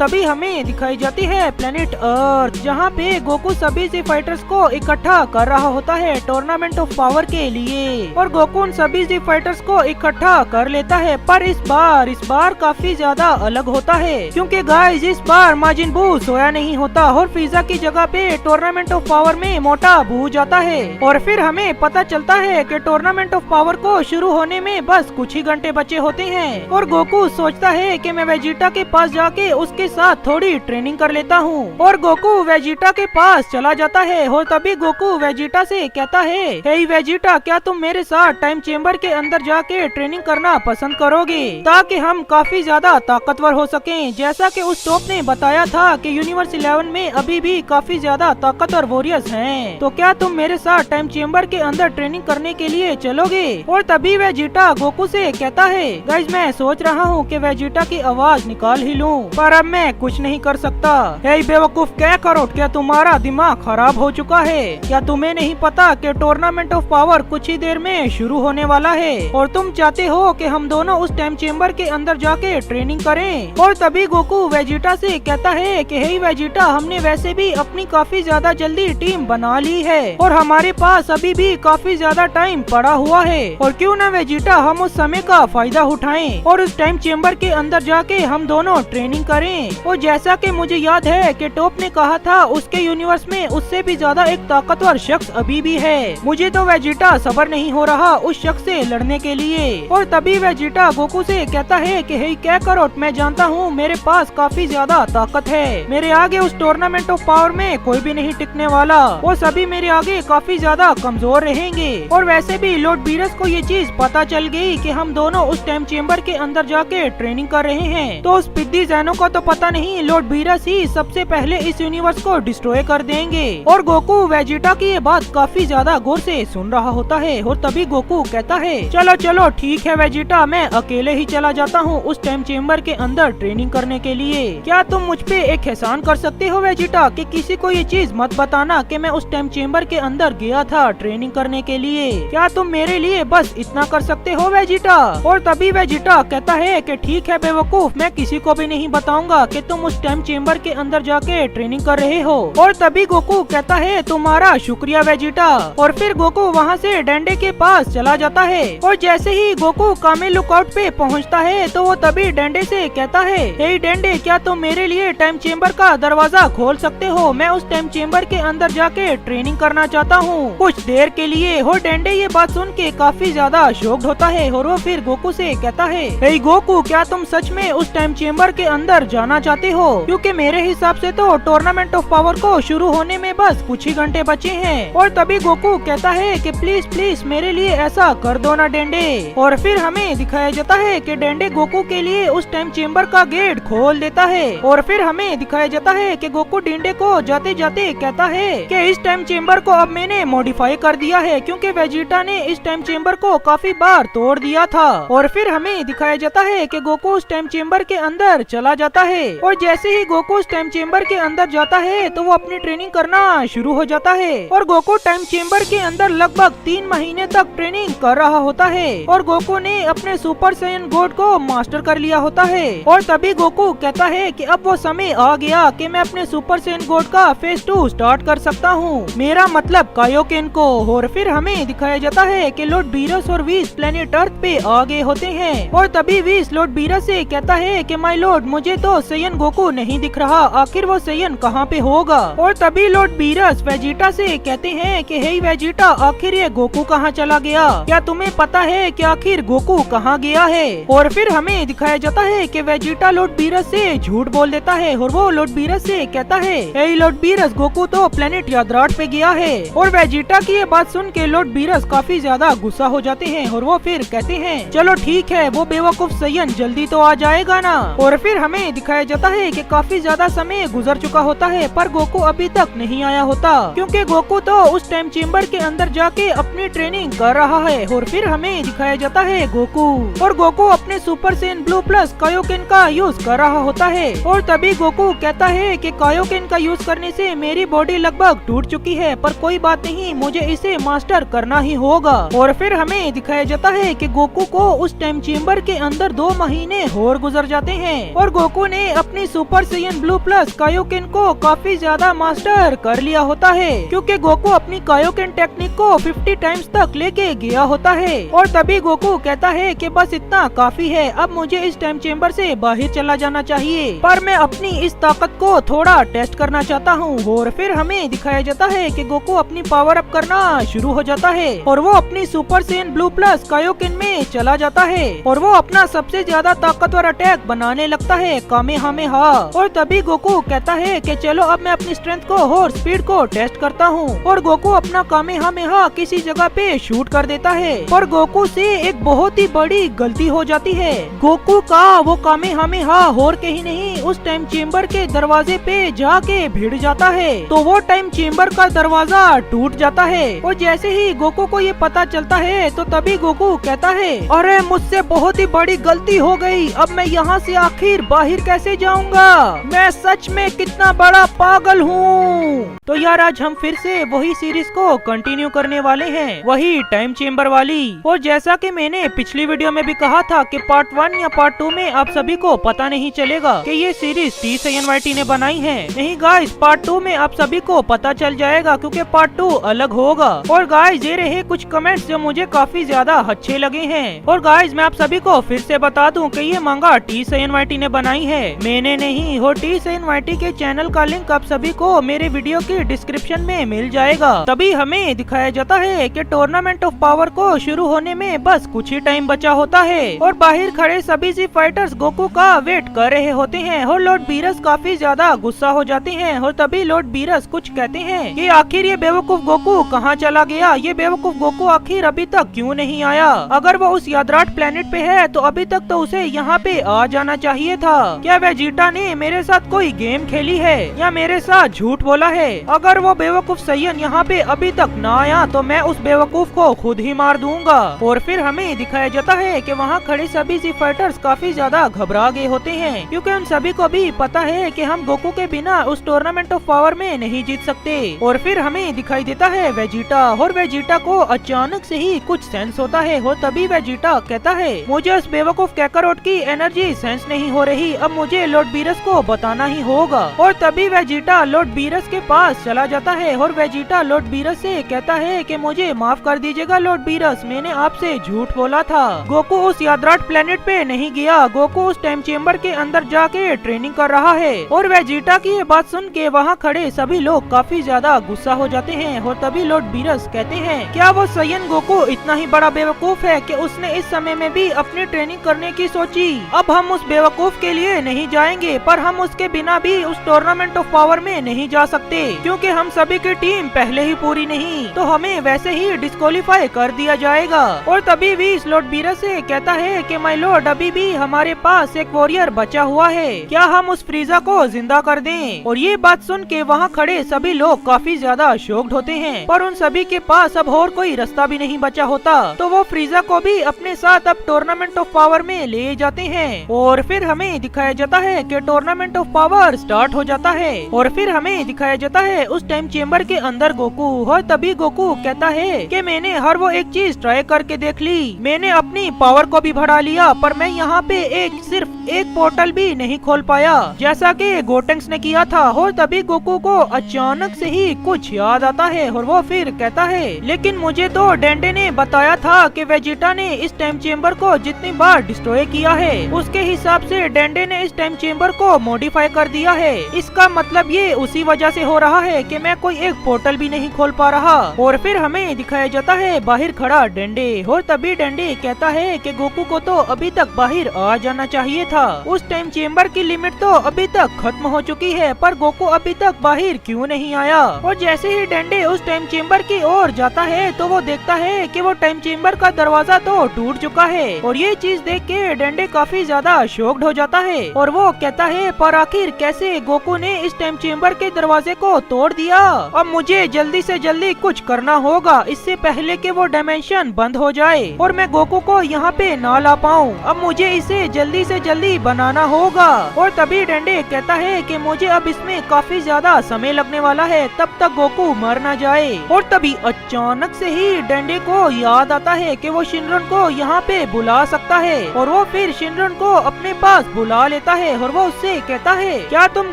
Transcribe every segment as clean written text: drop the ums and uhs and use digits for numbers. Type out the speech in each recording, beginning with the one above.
तभी हमें दिखाई जाती है प्लेनेट अर्थ, जहाँ पे गोकू सभी जी फाइटर्स को इकट्ठा कर रहा होता है टूर्नामेंट ऑफ पावर के लिए। और गोकू उन सभी जी फाइटर्स को इकट्ठा कर लेता है, पर इस बार काफी ज्यादा अलग होता है, क्योंकि गाइस इस बार माजिन बू सोया नहीं होता और फ्रीजा की जगह पे टूर्नामेंट ऑफ पावर में मोटा बू जाता है। और फिर हमें पता चलता है कि टूर्नामेंट ऑफ पावर को शुरू होने में बस कुछ ही घंटे बचे होते हैं। और गोकू सोचता है कि मैं वेजिटा के पास जाके उसके साथ थोड़ी ट्रेनिंग कर लेता हूँ। और गोकू वेजिटा के पास चला जाता है और तभी गोकू वेजिटा से कहता है, हे वेजिटा, क्या तुम मेरे साथ टाइम चेम्बर के अंदर जाके ट्रेनिंग करना पसंद करोगे, ताकि हम काफी ज्यादा ताकतवर हो सकें, जैसा कि उस टॉप ने बताया था कि यूनिवर्स 11 में अभी भी काफी ज्यादा ताकतवर वॉरियर्स हैं। तो क्या तुम मेरे साथ टाइम चेम्बर के अंदर ट्रेनिंग करने के लिए चलोगे। और तभी वेजिटा गोकू से कहता है, गाइस मैं सोच रहा हूँ कि वेजिटा की आवाज निकाल ही लूं, पर अब मैं कुछ नहीं कर सकता। हे बेवकूफ क्या करो, क्या तुम्हारा दिमाग खराब हो चुका है? क्या तुम्हें नहीं पता कि टूर्नामेंट ऑफ पावर कुछ ही देर में शुरू होने वाला है और तुम चाहते हो कि हम दोनों उस टाइम चेम्बर के अंदर जाके ट्रेनिंग करें। और तभी गोकू वेजिटा से कहता है कि हे वेजिटा, हमने वैसे भी अपनी काफी ज्यादा जल्दी टीम बना ली है और हमारे पास अभी भी काफी ज्यादा टाइम पड़ा हुआ है, और क्यों ना वेजिटा हम उस समय का फायदा उठाएं और उस टाइम चेम्बर के अंदर जाके हम दोनों ट्रेनिंग करें। और जैसा कि मुझे याद है कि टॉप ने कहा था उसके यूनिवर्स में उससे भी ज्यादा एक ताकतवर शख्स अभी भी है। मुझे तो वेजिटा सब्र नहीं हो रहा उस शख्स से लड़ने के लिए। और तभी वेजिटा गोकू से कहता है कि हे क्या करो, मैं जानता हूँ मेरे पास काफी ज्यादा ताकत है, मेरे आगे उस टूर्नामेंट ऑफ पावर में कोई भी नहीं टिकने वाला, वो सभी मेरे आगे काफी ज्यादा कमजोर रहेंगे। और वैसे भी लॉर्ड बीरस को ये चीज पता चल गई कि हम दोनों उस टाइम चेम्बर के अंदर जाके ट्रेनिंग कर रहे हैं, तो उस पिद्दी जैनो को तो पता नहीं लॉर्ड बीरस ही सबसे पहले इस यूनिवर्स को डिस्ट्रॉय कर देंगे। और गोकू वेजिटा की ये बात काफी ज्यादा गौर से सुन रहा होता है। और तभी गोकू कहता है, चलो चलो ठीक है वेजिटा, मैं अकेले ही चला जाता हूँ उस टाइम चेम्बर के अंदर ट्रेनिंग करने के लिए। क्या तुम मुझ पे एक एहसान कर सकते हो वेजिटा, कि किसी को ये चीज मत बताना कि मैं उस टाइम चेम्बर के अंदर गया था ट्रेनिंग करने के लिए। क्या तुम मेरे लिए बस इतना कर सकते हो वेजिटा? और तभी वेजिटा कहता है कि ठीक है बेवकूफ, मैं किसी को भी नहीं बताऊंगा कि तुम उस टाइम चेम्बर के अंदर जाके ट्रेनिंग कर रहे हो। और तभी गोकू कहता है, तुम्हारा शुक्रिया वेजिटा। और फिर गोकू वहाँ से डेंडे के पास चला जाता है। और जैसे ही गोकू कामे लुकआउट पे पहुँचता है तो वो तभी डेंडे से कहता है, हे डेंडे, क्या तुम मेरे लिए टाइम चेम्बर का दरवाजा खोल सकते हो? मैं उस टाइम चेम्बर के अंदर जाके ट्रेनिंग करना चाहता हूँ कुछ देर के लिए। और डेंडे ये बात सुन के काफी ज्यादा शॉक्ड होता है और वो फिर गोकू से कहता है, हे गोकू, क्या तुम सच में उस टाइम चेम्बर के अंदर जाना चाहते हो? क्योंकि मेरे हिसाब से तो टूर्नामेंट ऑफ पावर को शुरू होने में बस कुछ ही घंटे बचे हैं। और तभी गोकू कहता है कि प्लीज प्लीज मेरे लिए ऐसा कर दो ना डेंडे। और फिर हमें दिखाया जाता है कि डेंडे गोकू के लिए उस टाइम चेम्बर का गेट खोल देता है। और फिर हमें दिखाया जाता है कि गोकू डेंडे को जाते जाते कहता है कि इस टाइम चेम्बर को अब मैंने मॉडिफाई कर दिया है, क्योंकि वेजिटा ने इस टाइम चेम्बर को काफी बार तोड़ दिया था। और फिर हमें दिखाया जाता है कि गोकू उस टाइम चेम्बर के अंदर चला जाता है। और जैसे ही गोकू उस टाइम चेम्बर के अंदर जाता है तो वो अपनी ट्रेनिंग करना शुरू हो जाता है। और गोकू टाइम चेम्बर के अंदर लगभग 3 महीने तक ट्रेनिंग कर रहा होता है। और गोकू ने अपने सुपर साइयन गॉड को मास्टर कर लिया होता है। और तभी गोकू कहता है कि अब वो समय आ गया कि मैं अपने सुपर साइयन गॉड का फेज 2 स्टार्ट कर सकता हूँ, मेरा मतलब कायोकेन को। और फिर हमें दिखाया जाता है कि लॉर्ड बीरस और वीस प्लेनेट अर्थ पे आ गए होते हैं। और तभी वीस लॉर्ड बीरस से कहता है कि माय लॉर्ड, मुझे तो साइयन गोकू नहीं दिख रहा, आखिर वो साइयन कहाँ पे होगा? और तभी लॉर्ड बीरस वेजिटा से कहते हैं कि हे वेजिटा, आखिर ये गोकू कहाँ चला गया? क्या तुम्हें पता है कि आखिर गोकू कहाँ गया है? और फिर हमें दिखाया जाता है कि वेजिटा लॉर्ड बीरस से झूठ बोल देता है और वो लॉर्ड बीरस से कहता है, हे लॉर्ड बीरस, गोकू तो प्लेनेट यादराट पे गया है। और वेजिटा की ये बात सुन के लॉर्ड बीरस काफी ज्यादा गुस्सा हो जाते हैं और वो फिर कहते हैं, चलो ठीक है, वो बेवकूफ साइयन जल्दी तो आ जाएगा ना। और फिर हमें दिखाया जाता है कि काफी ज्यादा समय गुजर चुका होता है पर गोकू अभी तक नहीं आया होता, क्योंकि गोकू तो उस टाइम चेम्बर के अंदर जाके अपनी ट्रेनिंग कर रहा है। और फिर हमें दिखाया जाता है गोकू, और गोकू अपने super Sen blue plus Kaioken का यूज कर रहा होता है। और तभी गोकू कहता है कि कायोकेन का यूज करने से मेरी बॉडी लगभग टूट चुकी है, पर कोई बात नहीं, मुझे इसे मास्टर करना ही होगा। और फिर हमें दिखाया जाता है कि गोकू को उस टाइम चेम्बर के अंदर 2 महीने और गुजर जाते हैं और गोकू ने ने अपनी super Saiyan blue plus Kaioken को काफी ज्यादा मास्टर कर लिया होता है, क्योंकि गोकू अपनी कायोकेन टेक्निक को 50 टाइम्स तक लेके गया होता है। और तभी गोकू कहता है कि बस इतना काफी है, अब मुझे इस टाइम चेम्बर से बाहर चला जाना चाहिए, पर मैं अपनी इस ताकत को थोड़ा टेस्ट करना चाहता हूँ। और फिर हमें दिखाया जाता है कि गोकू अपनी पावर अप करना शुरू हो जाता है और वो अपनी super Saiyan blue plus Kaioken में चला जाता है और वो अपना सबसे ज्यादा ताकतवर अटैक बनाने लगता है, कामेहामेहा। और तभी गोकू कहता है कि चलो अब मैं अपनी स्ट्रेंथ को और स्पीड को टेस्ट करता हूँ। और गोकू अपना कामेहामेहा किसी जगह पे शूट कर देता है और गोकू से एक बहुत ही बड़ी गलती हो जाती है। गोकू का वो कामेहामेहा और कहीं नहीं उस टाइम चेम्बर के दरवाजे पे जाके भिड़ जाता है, तो वो टाइम चेम्बर का दरवाजा टूट जाता है। और जैसे ही गोकू को ये पता चलता है तो तभी गोकू कहता है, अरे मुझसे बहुत ही बड़ी गलती हो गई, अब मैं यहाँ से आखिर बाहर कैसे जाऊँगा, मैं सच में कितना बड़ा पागल हूँ। तो यार आज हम फिर से वही सीरीज को कंटिन्यू करने वाले हैं, वही टाइम चेम्बर वाली। और जैसा कि मैंने पिछली वीडियो में भी कहा था कि पार्ट 1 या पार्ट 2 में आप सभी को पता नहीं चलेगा कि ये सीरीज TCNYT ने बनाई है। नहीं गाइस, पार्ट 2 में आप सभी को पता चल जाएगा, क्योंकि पार्ट 2 अलग होगा। और गाइस ये रहे कुछ कमेंट्स जो मुझे काफी ज्यादा अच्छे लगे हैं। और गाइस मैं आप सभी को फिर से बता दूं कि ये मांगा TCNYT ने बनाई है, मैंने नहीं। और TCNYT के चैनल का लिंक आप सभी को मेरे वीडियो की डिस्क्रिप्शन में मिल जाएगा। तभी हमें दिखाया जाता है कि टूर्नामेंट ऑफ पावर को शुरू होने में बस कुछ ही टाइम बचा होता है और बाहर खड़े सभी जी फाइटर्स गोकू का वेट कर रहे होते हैं। और लॉर्ड बीरस काफी ज्यादा गुस्सा हो जाते हैं और तभी लॉर्ड बीरस कुछ कहते हैं कि आखिर ये बेवकूफ गोकू कहाँ चला गया, ये बेवकूफ गोकू आखिर अभी तक क्यों नहीं आया, अगर वो उस यादराट प्लेनेट पे है तो अभी तक तो उसे यहाँ पे आ जाना चाहिए था। क्या वेजिटा ने मेरे साथ कोई गेम खेली है या मेरे साथ झूठ बोला है, अगर वो बेवकूफ सैयन यहाँ पे अभी तक न आया तो मैं उस बेवकूफ को खुद ही मार दूंगा। और फिर हमें दिखाया जाता है कि वहाँ खड़े सभी जी फाइटर्स काफी ज्यादा घबरा गए होते हैं, क्योंकि उन सभी को भी पता है कि हम गोकू के बिना उस टूर्नामेंट ऑफ पावर में नहीं जीत सकते। और फिर हमें दिखाई देता है वेजिटा, और वेजिटा को अचानक से ही कुछ सेंस होता है। और तभी वेजिटा कहता है, मुझे उस बेवकूफ कैकारोट की एनर्जी सेंस नहीं हो रही, अब मुझे लॉर्ड बीरस को बताना ही होगा। और तभी वेजिटा लॉर्ड बीरस के पास चला जाता है और वेजिटा लॉर्ड बीरस से कहता है कि मुझे माफ कर दीजिएगा लॉर्ड बीरस, मैंने आपसे झूठ बोला था, गोकू उस यादराट प्लेनेट पे नहीं गया, गोकू उस टाइम चेम्बर के अंदर जाके ट्रेनिंग कर रहा है। और वेजिटा की ये बात सुन के वहाँ खड़े सभी लोग काफी ज्यादा गुस्सा हो जाते हैं। और तभी लॉर्ड बीरस कहते हैं, क्या वो सैयन गोकू इतना ही बड़ा बेवकूफ है कि उसने इस समय में भी अपनी ट्रेनिंग करने की सोची, अब हम उस बेवकूफ के लिए नहीं जाएंगे, पर हम उसके बिना भी उस टूर्नामेंट ऑफ पावर में नहीं जा सकते, क्योंकि हम सभी की टीम पहले ही पूरी नहीं, तो हमें वैसे ही डिस्क्वालीफाई कर दिया जाएगा। और तभी भी लॉर्ड बीरस से कहता है कि माय लॉर्ड, अभी भी हमारे पास एक वॉरियर बचा हुआ है, क्या हम उस फ्रीजा को जिंदा कर दें। और ये बात सुन के वहाँ खड़े सभी लोग काफी ज्यादा शॉक्ड होते हैं, पर उन सभी के पास अब और कोई रास्ता भी नहीं बचा होता, तो वो फ्रीजा को भी अपने साथ अब टूर्नामेंट ऑफ पावर में ले जाते हैं। और फिर हमें दिखाया जाता है कि टूर्नामेंट ऑफ पावर स्टार्ट हो जाता है। और फिर हमें दिखाया जाता है उस टाइम चेम्बर के अंदर गोकू। और तभी गोकू कहता है कि मैंने हर वो एक चीज ट्राई करके देख ली, मैंने अपनी पावर को भी बढ़ा लिया, पर मैं यहाँ पे सिर्फ एक पोर्टल भी नहीं खोल पाया, जैसा कि गोटेंक्स ने किया था। और तभी गोकू को अचानक से ही कुछ याद आता है और वो फिर कहता है, लेकिन मुझे तो डेंडे ने बताया था कि वेजिटा ने इस टाइम चेम्बर को जितनी बार डिस्ट्रॉय किया है उसके हिसाब से डेंडे ने इस टाइम चेम्बर को मॉडिफाई कर दिया है, इसका मतलब ये उसी वजह से हो रहा है कि मैं कोई एक पोर्टल भी नहीं खोल पा रहा। और फिर हमें दिखाया जाता है बाहर खड़ा डेंडे। और तभी डेंडे कहता है कि गोकू को तो अभी तक बाहर आ जाना चाहिए था, उस टाइम चेम्बर की लिमिट तो अभी तक खत्म हो चुकी है, पर गोकू अभी तक बाहर क्यों नहीं आया। और जैसे ही डेंडे उस टाइम चेम्बर की ओर जाता है तो वो देखता है कि वो टाइम चेम्बर का दरवाजा तो टूट चुका है। और ये चीज देख के डेंडे काफी ज्यादा शॉक्ड हो जाता है और वो कहता है, पर आखिर कैसे गोकू ने इस टाइम चेम्बर के दरवाजे को तोड़ दिया, अब मुझे जल्दी से जल्दी कुछ करना होगा इससे पहले कि वो डायमेंशन बंद हो जाए और मैं गोकू को यहाँ पे ना ला पाऊँ, अब मुझे इसे जल्दी से जल्दी बनाना होगा। और तभी डेंडे कहता है कि मुझे अब इसमें काफी ज्यादा समय लगने वाला है, तब तक गोकू मर ना जाए। और तभी अचानक से ही डेंडे को याद आता है कि वो शिनरन को यहाँ पे बुला सकता है और वो फिर शिनरन को अपने पास बुला लेता है और वो उससे कहता है क्या तुम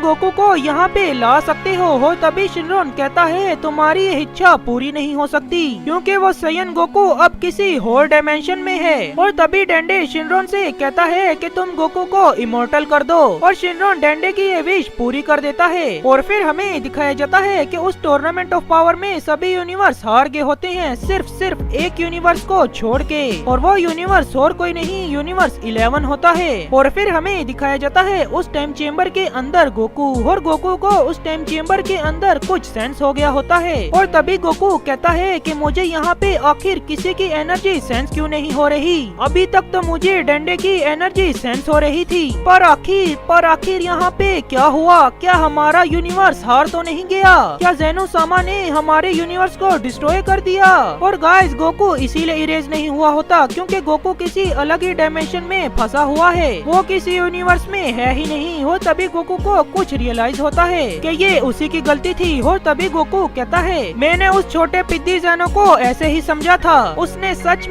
गोकू को यहाँ पे ला सकते हो। और तभी शिनरॉन कहता है तुम्हारी ये इच्छा पूरी नहीं हो सकती क्योंकि वो सैयन गोकू अब किसी और डायमेंशन में है। और तभी डेंडे शिनरॉन से कहता है कि तुम गोकू को इमोर्टल कर दो और शिनरॉन डेंडे की ये विश पूरी कर देता है। और फिर हमें दिखाया जाता है कि उस टूर्नामेंट ऑफ पावर में सभी यूनिवर्स हार गए होते हैं सिर्फ एक यूनिवर्स को छोड़ के, और वो यूनिवर्स और कोई नहीं यूनिवर्स 11 होता है। और फिर हमें दिखाया जाता है उस टाइम चेम्बर के अंदर गोकू, और गोकू को उस टाइम चेम्बर के अंदर कुछ सेंस हो गया होता है। और तभी गोकू कहता है कि मुझे यहाँ पे आखिर किसी की एनर्जी सेंस क्यों नहीं हो रही। अभी तक तो मुझे डंडे की एनर्जी सेंस हो रही थी, पर आखिर यहाँ पे क्या हुआ। क्या हमारा यूनिवर्स हार तो नहीं गया? क्या ज़ेनो सामा ने हमारे यूनिवर्स को डिस्ट्रॉय कर दिया? और गाइस गोकू इसीलिए इरेज नहीं हुआ होता क्योंकि गोकू किसी अलग ही डायमेंशन में फंसा हुआ है, वो किसी यूनिवर्स में है ही नहीं। और तभी गोकू को कुछ रियलाइज होता है कि ये उसी की गलती थी। और तभी गोकू कहता है मैंने उस छोटे पिद्दी ज़ेनो को ऐसे ही समझा था, उसने सच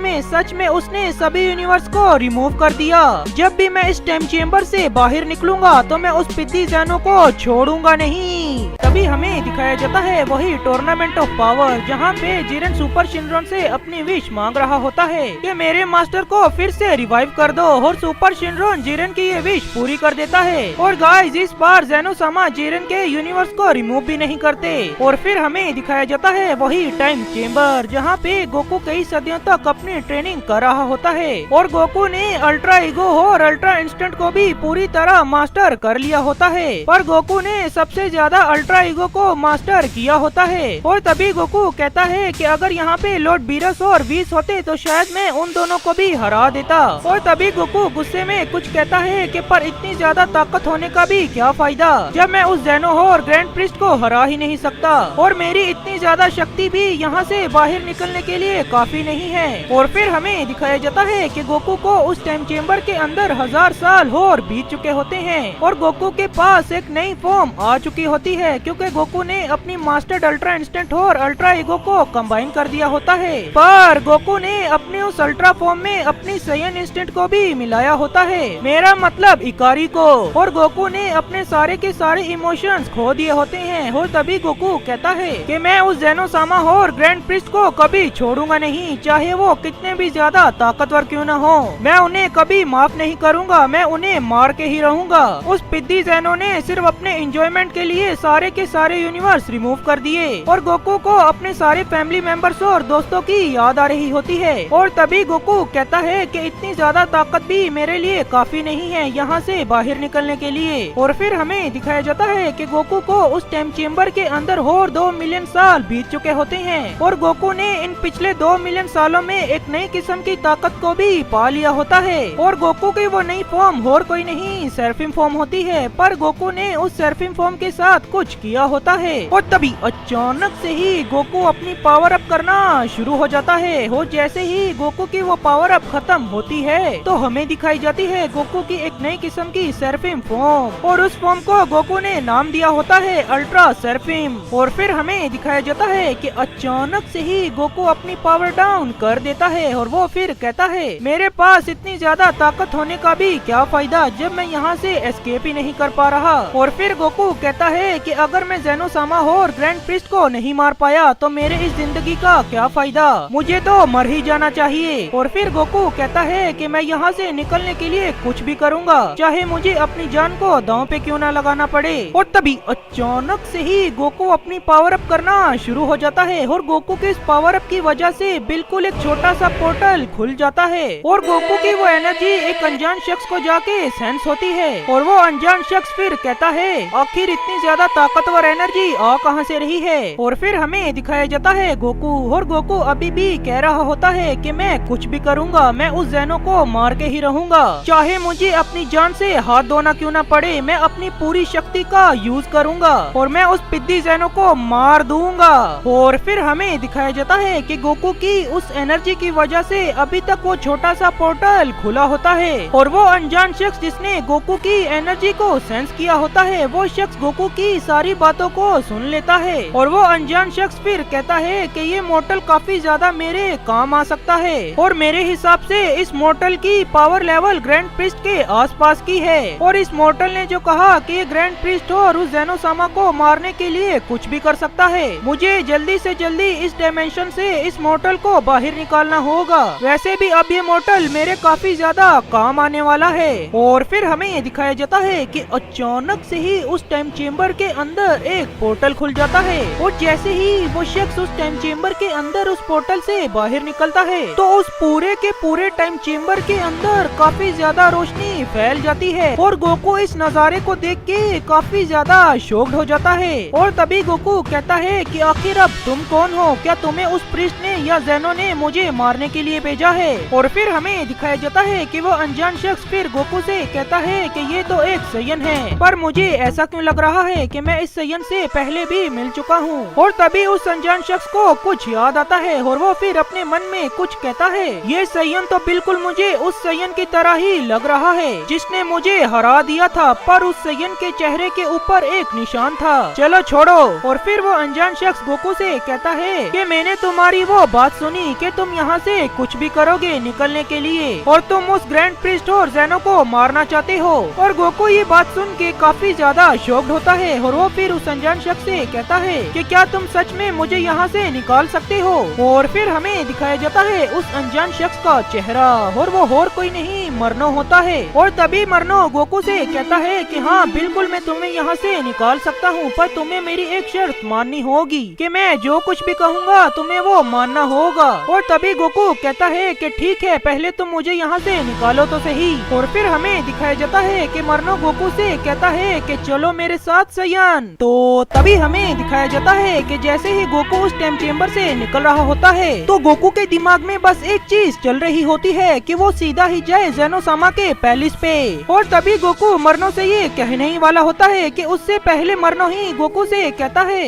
में उसने सभी यूनिवर्स को रिमूव कर दिया। जब भी मैं इस टाइम चेम्बर से बाहर निकलूंगा तो मैं उस पिद्दी ज़ेनो को छोड़ूंगा नहीं। तभी हमें दिखाया जाता है वही टूर्नामेंट ऑफ पावर जहाँ पे जिरेन सुपर शिनरॉन से अपनी विश मांग रहा होता है कि मेरे मास्टर को फिर से रिवाइव कर दो। और सुपर शिनरॉन जिरेन की ये विश पूरी कर देता है। और गाइस इस बार ज़ेनो सामा जिरेन के यूनिवर्स को रिमूव भी नहीं करते। और फिर हमें दिखाया जाता है वही टाइम चेम्बर जहाँ पे गोकू कई सदियों तक अपनी ट्रेनिंग कर रहा होता है। और गोकू ने अल्ट्रा ईगो और अल्ट्रा इंस्टेंट को भी पूरी तरह मास्टर कर लिया होता है, पर गोकू ने सबसे ज्यादा अल्ट्रा ईगो को मास्टर किया होता है। और तभी गोकू कहता है कि अगर यहाँ पे लॉर्ड बीरस और वीस होते तो शायद मैं उन दोनों को भी हरा देता। और तभी गोकू गुस्से में कुछ कहता है कि पर इतनी ज्यादा ताकत होने का भी क्या फायदा जब मैं उस ज़ेनो और ग्रैंड प्रिस्ट को हरा ही नहीं सकता, और मेरी इतनी ज्यादा शक्ति भी यहाँ से बाहर निकलने के लिए काफी नहीं है। और फिर हमें दिखाया जाता है कि गोकू को उस टाइम चेम्बर के अंदर 1000 साल और बीत चुके होते हैं और गोकू के पास एक नई फॉर्म आ चुकी होती है क्योंकि गोकू ने अपनी मास्टर्ड अल्ट्रा इंस्टेंट और अल्ट्रा ईगो को कंबाइन कर दिया होता है। पर गोकू ने अपनी उस अल्ट्रा फॉर्म में अपनी सैयन इंस्टेंट को भी मिलाया होता है, मेरा मतलब इकारी को। और गोकू ने अपने सारे के सारे इमोशंस खो दिए होते हैं। और तभी गोकू कहता है कि मैं उस ज़ेनो सामा और ग्रैंड प्रिस्ट को कभी छोड़ूंगा नहीं, चाहे वो कितने भी ज्यादा ताकतवर क्यों न हो। मैं उन्हें कभी माफ नहीं करूंगा, मैं उन्हें मार के ही रहूंगा। उस पिद्दी ज़ेनो ने सिर्फ अपने एंजॉयमेंट के लिए सारे के सारे यूनिवर्स रिमूव कर दिए और गोकू को अपने सारे फैमिली मेंबर्स और दोस्तों की याद आ रही होती है। और तभी गोकू कहता है कि इतनी ज्यादा ताकत भी मेरे लिए काफी नहीं है यहाँ से बाहर निकलने के लिए। और फिर हमें दिखाया जाता है कि गोकू को उस टाइम चेम्बर के अंदर और 2 मिलियन साल बीत चुके होते हैं और गोकू ने इन पिछले 2 मिलियन सालों में एक नई किस्म की ताकत को भी पा लिया होता है। और गोकू की वो नई फॉर्म और कोई नहीं सेराफिम फॉर्म होती है, पर गोकू ने उस सेराफिम फॉर्म के साथ कुछ किया होता है। और तभी अचानक से ही गोकू अपनी पावर अप करना शुरू हो जाता है। और जैसे ही गोकू की वो पावर अप खत्म होती है तो हमें दिखाई जाती है गोकू की एक नई किस्म की सेराफिम फॉर्म, और उस फॉर्म को गोकू ने नाम दिया होता है अल्ट्रा सेराफिम। और फिर हमें दिखाया जाता है कि अचानक से ही गोकू अपनी पावर डाउन कर देता है और वो फिर कहता है मेरे पास इतनी ज्यादा ताकत होने का भी क्या फायदा जब मैं यहाँ से एस्केप ही नहीं कर पा रहा। और फिर गोकू कहता है कि अगर मैं ज़ेनो सामा और ग्रैंड प्रिस्ट को नहीं मार पाया तो मेरे इस जिंदगी का क्या फायदा, मुझे तो मर ही जाना चाहिए। और फिर गोकू कहता है कि मैं यहाँ से निकलने के लिए कुछ भी करूँगा, चाहे मुझे अपनी जान को दांव पे क्यों ना लगाना पड़े। और तभी अचानक से ही गोकू अपनी पावर अप करना शुरू हो जाता है और गोकू के इस पावर अप की वजह से बिल्कुल एक छोटा सा पोर्टल खुल जाता है और गोकू की वो एनर्जी एक अनजान शख्स को जाके सेंस होती है। और वो अनजान शख्स फिर कहता है आखिर इतनी ज्यादा ताकतवर एनर्जी आ कहां से रही है। और फिर हमें दिखाया जाता है गोकू, और गोकू अभी भी कह रहा होता है कि मैं कुछ भी करूंगा, मैं उस ज़ेनो को मार के ही रहूंगा, चाहे मुझे अपनी जान से हाथ धोना क्यों ना पड़े, मैं अपनी पूरी शक्ति का यूज करूंगा और मैं उस पिद्दी ज़ेनो को मार दूंगा। और फिर हमें दिखाया जाता है कि गोकू की उस एनर्जी की वजह से अभी तक वो छोटा सा पोर्टल खुला होता है और वो अनजान शख्स जिसने गोकू की एनर्जी को सेंस किया होता है वो शख्स गोकू की सारी बातों को सुन लेता है। और वो अनजान शख्स फिर कहता है कि ये मोर्टल काफी ज्यादा मेरे काम आ सकता है और मेरे हिसाब से इस मोर्टल की पावर लेवल ग्रैंड प्रिस्ट के आसपास की जाती है। और इस मॉर्टल ने जो कहा कि ये ग्रैंड प्रीस्ट और उस ज़ेनोसामा को मारने के लिए कुछ भी कर सकता है। मुझे जल्दी से जल्दी इस डायमेंशन से इस मॉर्टल को बाहर निकालना होगा। वैसे भी अब ये मॉर्टल मेरे काफी ज्यादा काम आने वाला है। और फिर हमें दिखाया जाता है कि अचानक से ही उस टाइम चेम्बर के अंदर एक पोर्टल खुल जाता है और जैसे ही वो शख्स उस टाइम चेम्बर के अंदर उस पोर्टल से बाहर निकलता है तो उस पूरे के पूरे टाइम चेम्बर के अंदर काफी ज्यादा रोशनी फैल जाती है। और गोकू इस नजारे को देख के काफी ज्यादा शॉक्ड हो जाता है। और तभी गोकू कहता है कि आखिर अब तुम कौन हो, क्या तुम्हें उस प्रीस्ट ने या ज़ेनो ने मुझे मारने के लिए भेजा है। और फिर हमें दिखाया जाता है कि वो अनजान शख्स फिर गोकू से कहता है कि ये तो एक सयन है, पर मुझे ऐसा क्यों लग रहा है कि मैं इस सयन से पहले भी मिल चुका हूँ। और तभी उस अनजान शख्स को कुछ याद आता है और वो फिर अपने मन में कुछ कहता है, ये सयन तो बिल्कुल मुझे उस सयन की तरह ही लग रहा है जिसने मुझे हरा दिया था, पर उस सयन के चेहरे के ऊपर एक निशान था। चलो छोड़ो। और फिर वो अनजान शख्स गोकू से कहता है कि मैंने तुम्हारी वो बात सुनी कि तुम यहाँ से कुछ भी करोगे निकलने के लिए और तुम उस ग्रैंड प्रीस्ट और ज़ेनो को मारना चाहते हो। और गोकू ये बात सुन के काफी ज्यादा शॉक्ड होता है और वो फिर उस अनजान शख्स से कहता है कि क्या तुम सच में मुझे यहाँ से निकाल सकते हो। और फिर हमें दिखाया जाता है उस अनजान शख्स का चेहरा और वो और कोई नहीं मरनो होता है। और तभी मरनो गोकू से कहता है कि हाँ बिल्कुल मैं तुम्हें यहाँ से निकाल सकता हूँ, पर तुम्हें मेरी एक शर्त माननी होगी कि मैं जो कुछ भी कहूँगा तुम्हें वो मानना होगा। और तभी गोकू कहता है कि ठीक है, पहले तुम मुझे यहाँ से निकालो तो सही। और फिर हमें दिखाया जाता है कि मरनो गोकू से कहता है कि चलो मेरे साथ सयान। तो तभी हमें दिखाया जाता है कि जैसे ही गोकू उस टाइम चेम्बर से निकल रहा होता है तो गोकू के दिमाग में बस एक चीज चल रही होती है कि वो सीधा ही जाए ज़ेनोसामा के पैलेस पे। और तभी गोकू मरनो से ये कहने ही वाला होता है कि उससे पहले मरनो ही गोकू से कहता है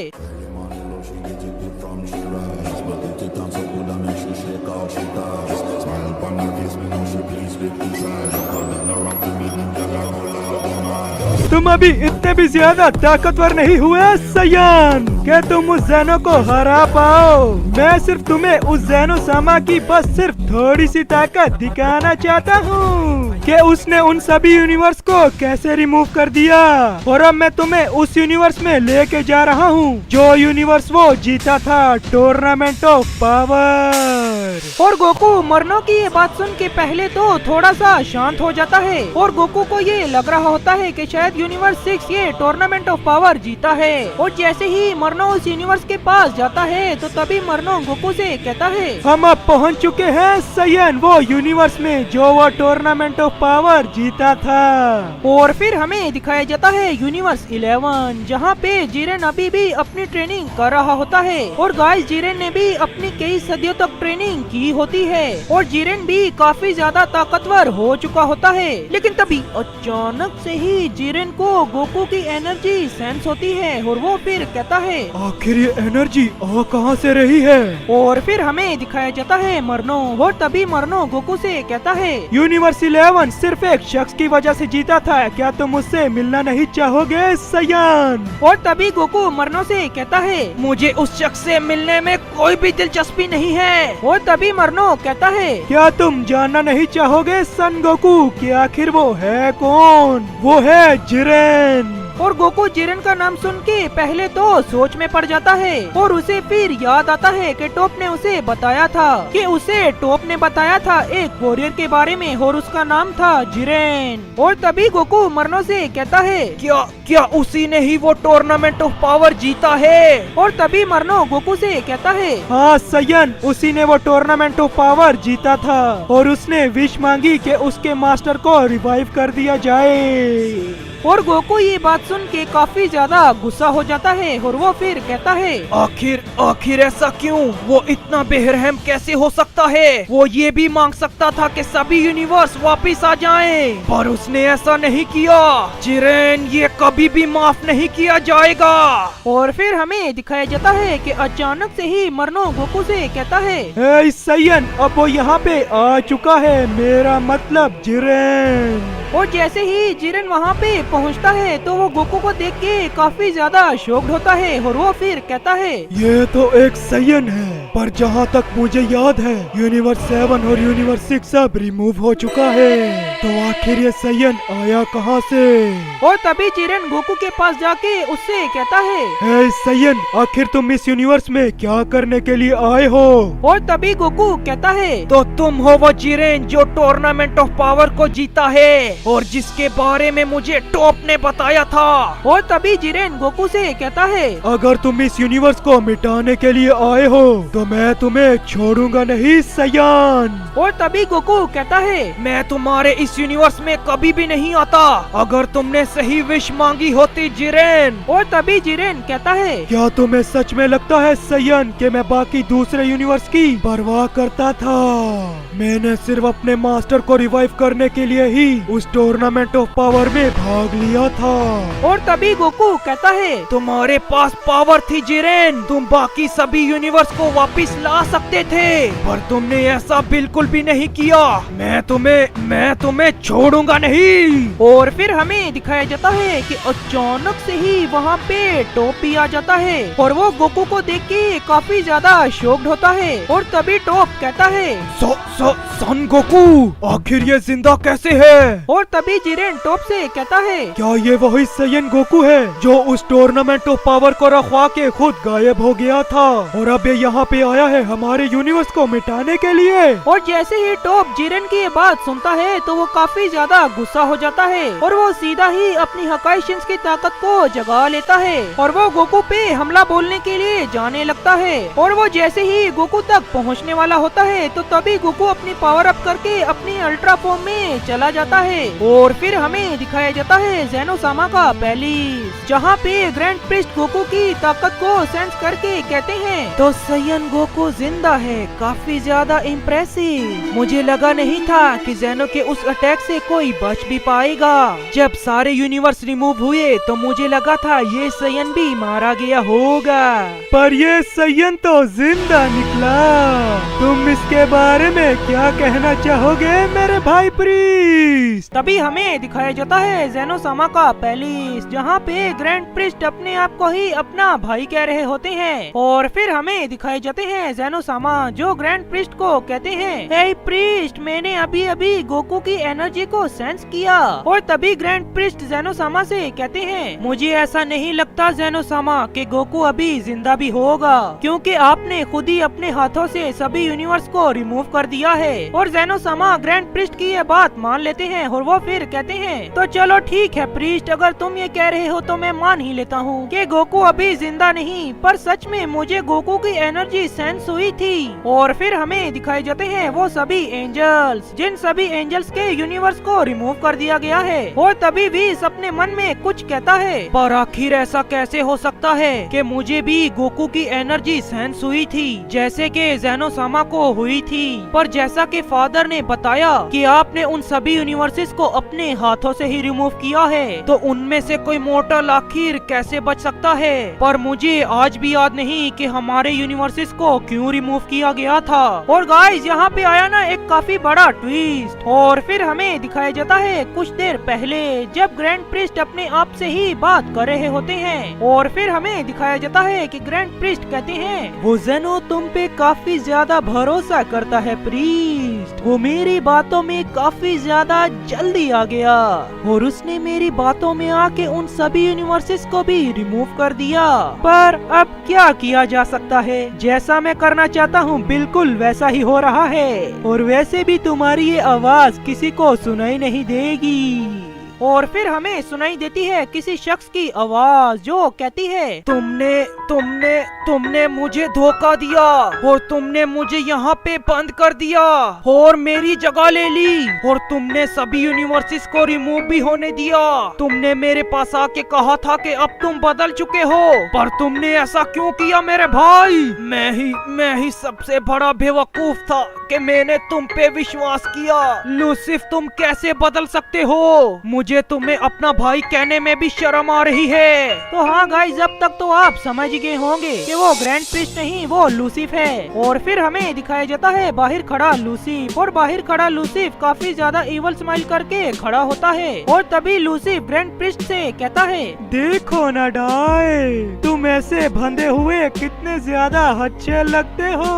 तुम अभी इतने भी ज्यादा ताकतवर नहीं हुए सयान क्या तुम उस ज़ेनो को हरा पाओ। मैं सिर्फ तुम्हें उस ज़ेनोसामा की बस सिर्फ थोड़ी सी ताकत दिखाना चाहता हूँ कि उसने उन सभी यूनिवर्स को कैसे रिमूव कर दिया। और अब मैं तुम्हें उस यूनिवर्स में लेके जा रहा हूँ जो यूनिवर्स वो जीता था, टूर्नामेंट ऑफ पावर। और गोकू मरनो की ये बात सुन के पहले तो थोड़ा सा शांत हो जाता है और गोकू को ये लग रहा होता है कि शायद यूनिवर्स 6 ये टूर्नामेंट ऑफ पावर जीता है। और जैसे ही मरनो उस यूनिवर्स के पास जाता है तो तभी मरनो गोकू से कहता है हम अब पहुंच चुके हैं सयन वो यूनिवर्स में जो वो टूर्नामेंट ऑफ पावर जीता था। और फिर हमें दिखाया जाता है यूनिवर्स 11 जहाँ पे जिरेन अभी भी अपनी ट्रेनिंग कर रहा होता है। और गाइस जिरेन ने भी अपनी कई सदियों तक ट्रेनिंग की होती है और जिरेन भी काफी ज्यादा ताकतवर हो चुका होता है। लेकिन तभी अचानक से ही जिरेन को गोकू की एनर्जी सेंस होती है और वो फिर कहता है आखिर ये एनर्जी आ कहाँ से रही है। और फिर हमें दिखाया जाता है मरनो और तभी मरनो गोकू से कहता है यूनिवर्स 11 सिर्फ एक शख्स की वजह से जीता था, क्या तुम मुझसे मिलना नहीं चाहोगे सयान। और तभी गोकू मरनो से कहता है मुझे उस शख्स से मिलने में कोई भी दिलचस्पी नहीं है। और तभी मरनो कहता है क्या तुम जानना नहीं चाहोगे सन गोकू कि आखिर वो है कौन। वो है जिरेन। और गोकू जिरेन का नाम सुन के पहले तो सोच में पड़ जाता है और उसे फिर याद आता है कि टॉप ने उसे बताया था कि उसे टॉप ने बताया था एक वॉरियर के बारे में और उसका नाम था जिरेन। और तभी गोकू मरनो से कहता है क्या उसी ने ही वो टूर्नामेंट ऑफ पावर जीता है। और तभी मरनो गोकू से कहता है हाँ सयन उसी ने वो टूर्नामेंट ऑफ पावर जीता था और उसने विश मांगी कि उसके मास्टर को रिवाइव कर दिया जाए। और गोकू ये बात सुन के काफी ज्यादा गुस्सा हो जाता है और वो फिर कहता है आखिर ऐसा क्यों, वो इतना बेरहम कैसे हो सकता है। वो ये भी मांग सकता था कि सभी यूनिवर्स वापस आ जाएं, पर उसने ऐसा नहीं किया। जिरेन ये कभी भी माफ नहीं किया जाएगा। और फिर हमें दिखाया जाता है कि अचानक से ही मरनो गोकू से कहता है सयन अब वो यहाँ पे आ चुका है, मेरा मतलब जिरेन। और जैसे ही जिरेन वहाँ पे पहुंचता है तो वो गोकू को देख के काफी ज्यादा शॉक्ड होता है और वो फिर कहता है, ये तो एक साइयन है, पर जहाँ तक मुझे याद है यूनिवर्स 7 और यूनिवर्स 6 सब रिमूव हो चुका है, तो आखिर ये साइयन आया कहाँ से? और तभी जिरेन गोकू के पास जाके उससे कहता है, हे साइयन, आखिर तुम इस यूनिवर्स में क्या करने के लिए आए हो? और तभी गोकू कहता है, तो तुम हो वो जिरेन जो टूर्नामेंट ऑफ पावर को जीता है और जिसके बारे में मुझे टॉप ने बताया था। और तभी जिरेन गोकू से कहता है, अगर तुम इस यूनिवर्स को मिटाने के लिए आए हो तो मैं तुम्हें छोड़ूंगा नहीं साइयन। और तभी गोकू कहता है, मैं तुम्हारे इस यूनिवर्स में कभी भी नहीं आता अगर तुमने सही विश मांगी होती जिरेन। और तभी जिरेन कहता है, क्या तुम्हें सच में लगता है साइयन कि मैं बाकी दूसरे यूनिवर्स की परवाह करता था? मैंने सिर्फ अपने मास्टर को रिवाइव करने के लिए ही उस टूर्नामेंट ऑफ पावर में भाग लिया था। और तभी गोकू कहता है, तुम्हारे पास पावर थी जिरेन, तुम बाकी सभी यूनिवर्स को वापस ला सकते थे, पर तुमने ऐसा बिल्कुल भी नहीं किया। मैं तुम्हें छोड़ूंगा नहीं। और फिर हमें दिखाया जाता है कि अचानक से ही वहाँ पे टॉप भी आ जाता है और वो गोकू को देख के काफी ज्यादा शॉक्ड होता है। और तभी टॉप कहता है, सन गोकू, आखिर ये जिंदा कैसे है? और तभी जिरेन टॉप से कहता है, क्या ये वही साइयन गोकू है जो उस टूर्नामेंट ऑफ पावर को रखवा के खुद गायब हो गया था और अब ये यहाँ पे आया है हमारे यूनिवर्स को मिटाने के लिए? और जैसे ही टॉप जिरेन की ये बात सुनता है तो वो काफी ज्यादा गुस्सा हो जाता है और वो सीधा ही अपनी हकाई शिन्स की ताकत को जगा लेता है और वो गोकू पे हमला बोलने के लिए जाने लगता है। और वो जैसे ही गोकू तक पहुँचने वाला होता है तो तभी गोकू अपनी पावर अप करके अपनी अल्ट्रा फॉर्म में चला जाता है। और फिर हमें दिखाया जाता है ज़ेनोसामा का पैलेस, जहाँ पे ग्रैंड प्रिस्ट गोकू की ताकत को सेंस करके कहते हैं, तो साइयन गोकू जिंदा है, काफी ज्यादा इम्प्रेसिव। मुझे लगा नहीं था कि ज़ेनो के उस अटैक से कोई बच भी पाएगा। जब सारे यूनिवर्स रिमूव हुए तो मुझे लगा था ये साइयन भी मारा गया होगा, पर ये साइयन तो जिंदा निकला। तुम इसके बारे में क्या कहना चाहोगे मेरे भाई प्रीस्ट? तभी हमें दिखाया जाता है ज़ेनोसामा का पैलेस, जहाँ पे ग्रैंड प्रिस्ट अपने आप को ही अपना भाई कह रहे होते हैं। और फिर हमें दिखाए जाते हैं ज़ेनोसामा जो ग्रैंड प्रिस्ट को कहते हैं, हे प्रिस्ट, मैंने अभी अभी गोकू की एनर्जी को सेंस किया। और तभी ग्रैंड प्रिस्ट ज़ेनोसामा से कहते हैं, मुझे ऐसा नहीं लगता ज़ेनोसामा कि गोकू अभी जिंदा भी होगा, क्योंकि आपने खुद ही अपने हाथों से सभी यूनिवर्स को रिमूव कर दिया है। और ज़ेनोसामा ग्रैंड प्रिस्ट की ये बात मान लेते हैं और वो फिर कहते हैं, तो चलो ठीक है प्रिस्ट, अगर तुम ये कह रहे हो तो मैं मान ही लेता हूँ कि गोकू अभी जिंदा नहीं, पर सच में मुझे गोकू की एनर्जी सेंस हुई थी। और फिर हमें दिखाए जाते हैं वो सभी एंजल्स, जिन सभी एंजल्स के यूनिवर्स को रिमूव कर दिया गया है। और तभी विस अपने मन में कुछ कहता है, पर आखिर ऐसा कैसे हो सकता है कि मुझे भी गोकू की एनर्जी सेंस हुई थी जैसे कि ज़ेनोसामा को हुई थी, पर जैसा कि फादर ने बताया कि आपने उन सभी यूनिवर्सेस को अपने हाथों से ही रिमूव किया है, तो उनमें से कोई मोर्टल आखिर कैसे बच सकता है। पर मुझे आज भी याद नहीं कि हमारे यूनिवर्सेस को क्यों रिमूव किया गया था। और गाइस, यहाँ पे आया ना एक काफी बड़ा ट्विस्ट। और फिर हमें दिखाया जाता है कुछ देर पहले जब ग्रैंड प्रिस्ट अपने आप से ही बात कर रहे होते हैं। और फिर हमें दिखाया जाता है कि ग्रैंड प्रिस्ट कहते हैं, वो ज़ेनो तुम पे काफी ज्यादा भरोसा करता है प्रीस्ट, वो मेरी बातों में काफी ज्यादा जल्दी आ गया और उसने मेरी बातों में आके उन सभी यूनिवर्सेस को भी रिमूव कर दिया। पर अब क्या किया जा सकता है, जैसा मैं करना चाहता हूँ बिल्कुल वैसा ही हो रहा है। और वैसे भी तुम्हारी ये आवाज किसी को सुनाई नहीं देगी। और फिर हमें सुनाई देती है किसी शख्स की आवाज जो कहती है, तुमने मुझे धोखा दिया और तुमने मुझे यहाँ पे बंद कर दिया और मेरी जगह ले ली और तुमने सभी यूनिवर्सेस को रिमूव भी होने दिया। तुमने मेरे पास आके कहा था कि अब तुम बदल चुके हो, पर तुमने ऐसा क्यों किया मेरे भाई? मैं ही सबसे बड़ा बेवकूफ था कि मैंने तुम पे विश्वास किया। लूसिफ, तुम कैसे बदल सकते हो? मुझे तुम्हें अपना भाई कहने में भी शर्म आ रही है। तो हाँ गाइस, अब तक तो आप समझ गए होंगे कि वो ग्रैंड प्रिस्ट नहीं, वो लूसिफ है। और फिर हमें दिखाया जाता है बाहर खड़ा लूसिफ, और बाहर खड़ा लूसिफ काफी ज्यादा इवल स्माइल करके खड़ा होता है। और तभी लूसिफ ग्रैंड प्रिस्ट से कहता है, देखो ना डाई, तुम ऐसे बंधे हुए कितने ज्यादा अच्छे लगते हो।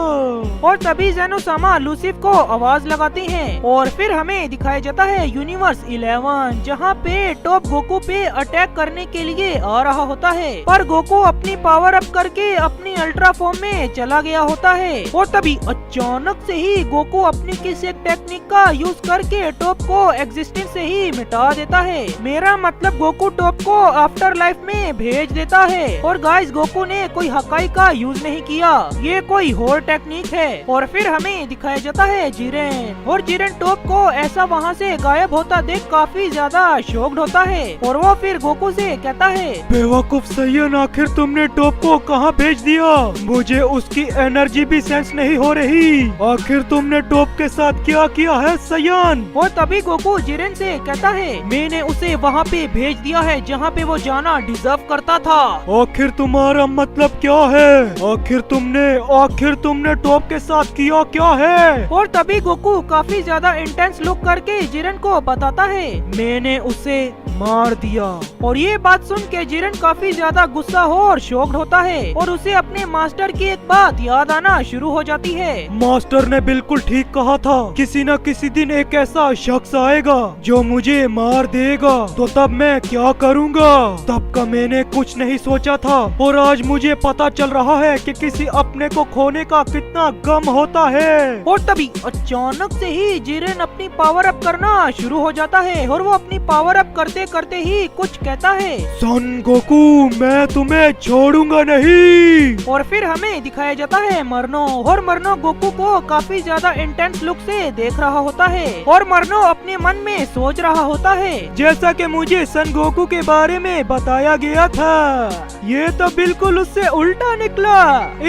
और तभी ज़ेनो सामा लूसिफ को आवाज लगाती हैं। और फिर हमें दिखाया जाता है यूनिवर्स 11, जहाँ पे टॉप गोकू पे अटैक करने के लिए आ रहा होता है, पर गोकू अपनी पावर अप करके अपनी अल्ट्रा फॉर्म में चला गया होता है। और तभी अचानक से ही गोकू अपनी किसी एक टेक्निक का यूज करके टॉप को एग्जिस्टेंस से ही मिटा देता है। मेरा मतलब गोकू टॉप को आफ्टर लाइफ में भेज देता है। और गाइस, गोकू ने कोई हकाई का यूज नहीं किया, ये कोई और टेक्निक है। और फिर हमें दिखाया जाता है जिरेन, और जिरेन टॉप को ऐसा वहाँ से गायब होता देख काफी ज्यादा शॉक्ड होता है। और वो फिर गोकू से कहता है, बेवकूफ सैयन, आखिर तुमने टॉप को कहाँ भेज दिया? मुझे उसकी एनर्जी भी सेंस नहीं हो रही। आखिर तुमने टॉप के साथ क्या किया है सैयन? और तभी गोकू जिरेन से कहता है, मैंने उसे वहाँ पे भेज दिया है जहाँ पे वो जाना डिजर्व करता था। आखिर तुम्हारा मतलब क्या है? आखिर तुमने टॉप के साथ किया क्या है? और तभी गोकू काफी ज्यादा इंटेंस लुक करके जिरेन को बताता है, मैंने उसे मार दिया। और ये बात सुन के जिरेन काफी ज्यादा गुस्सा हो और शॉक्ड होता है, और उसे अपने मास्टर की एक बात याद आना शुरू हो जाती है। मास्टर ने बिल्कुल ठीक कहा था, किसी न किसी दिन एक ऐसा शख्स आएगा जो मुझे मार देगा, तो तब मैं क्या करूँगा? तब का मैंने कुछ नहीं सोचा था, और आज मुझे पता चल रहा है कि किसी अपने को खोने का कितना गम होता है। और तभी अचानक से ही जिरेन अपनी पावर अप करना शुरू हो जाता है, और वो अपनी पावर अप करते करते ही कुछ कहता है, सन गोकू, मैं तुम्हें छोड़ूंगा नहीं। और फिर हमें दिखाया जाता है मरनो, और मरनो गोकू को काफी ज्यादा इंटेंस लुक से देख रहा होता है, और मरनो अपने मन में सोच रहा होता है, जैसा कि मुझे सन गोकू के बारे में बताया गया था, ये तो बिल्कुल उससे उल्टा निकला।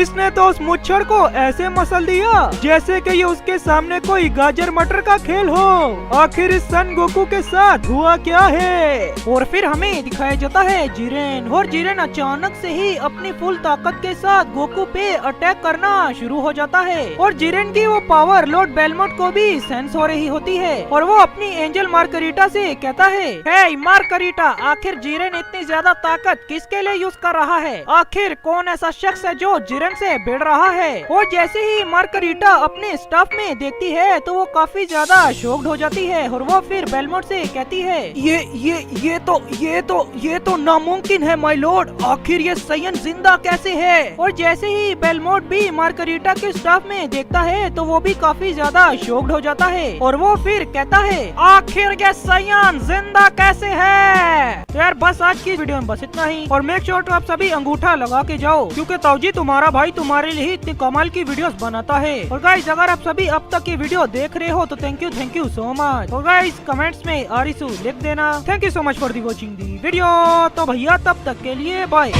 इसने तो उस मुच्छर को ऐसे मसल दिया जैसे कि ये उसके सामने कोई गाजर मटर का खेल हो। आखिर इस सन गोकू के साथ हुआ क्या है? और फिर हमें दिखाया जाता है जिरेन, और जिरेन अचानक से ही अपनी फुल ताकत के साथ गोकू पे अटैक करना शुरू हो जाता है। और जिरेन की वो पावर लॉर्ड बेलमोट को भी सेंस हो रही होती है, और वो अपनी एंजल मार्गरीटा से कहता है, हे मार्गरीटा, आखिर जिरेन इतनी ज्यादा ताकत किसके लिए यूज कर रहा है? आखिर कौन ऐसा शख्स है जो जिरेन से भिड़ रहा है? और जैसे ही मार्गरीटा अपने स्टाफ में देखती है तो वो काफी ज्यादा शॉक्ड हो जाती है, और वो फिर बेलमोट से कहती है, ये तो नामुमकिन है माय लॉर्ड, आखिर ये सैयन जिंदा कैसे है? और जैसे ही बेलमोट भी मार्गरीटा के स्टाफ में देखता है तो वो भी काफी ज्यादा शॉक्ड हो जाता है, और वो फिर कहता है, आखिर ये सैयन जिंदा कैसे है? तो यार बस आज की वीडियो में बस इतना ही, और मेक श्योर टू आप सभी अंगूठा लगा के जाओ, क्योंकि ताऊजी तुम्हारा भाई तुम्हारे लिए ही इतनी कमाल की वीडियोस बनाता है। और गाइस, अगर आप सभी अब तक की वीडियो देख रहे हो तो थैंक यू सो मच। और गाइस, कमेंट्स में आरिसू लिख देना। Thank you so much for the watching the video. तो भैया तब तक के लिए बाय।